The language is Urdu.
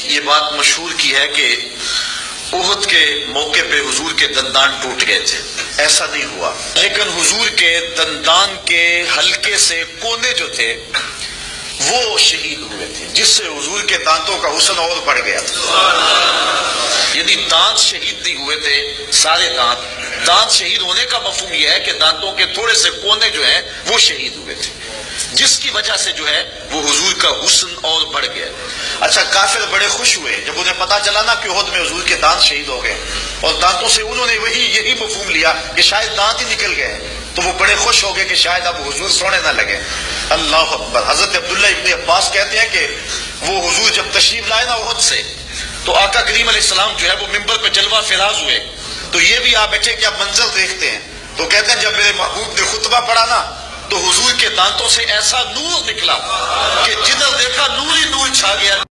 یہ بات مشہور کی ہے کہ احد کے موقع پہ حضور کے دندان ٹوٹ گئے تھے، ایسا نہیں ہوا، لیکن حضور کے دندان کے حلقے سے کونے جو تھے وہ شہید ہوئے تھے، جس سے حضور کے دانتوں کا حسن اور بڑھ گیا تھا۔ یعنی دانت شہید نہیں ہوئے تھے، سارے دانت شہید ہونے کا مفہوم یہ ہے کہ دانتوں کے تھوڑے سے کونے جو ہیں وہ شہید ہوئے تھے، جس کی وجہ سے جو ہے وہ حضور کا حسن اور بڑھ گیا۔ اچھا، کافر بڑے خوش ہوئے جب انہیں پتا چلا نا کہ احد میں حضور کے دانت شہید ہو گئے، اور دانتوں سے انہوں نے یہی مفہوم لیا کہ شاید دانت ہی نکل گئے، تو وہ بڑے خوش ہو گئے کہ شاید اب حضور سونے نہ لگے۔ اللہ اکبر۔ حضرت عبداللہ ابن عباس کہتے ہیں کہ وہ حضور جب تشریف لائے نا احد سے، تو آقا کریم علیہ السلام جو ہے وہ ممبر پہ جلوہ فراز ہوئے، تو یہ بھی آپ بیٹھے کہ آپ منظر دیکھتے ہیں، تو کہتے ہیں جب میرے محبوب نے خطبہ پڑھا نا تو حضور کے دانتوں سے ایسا نور نکلا کہ جدھر دیکھا نور ہی نور چھا گیا۔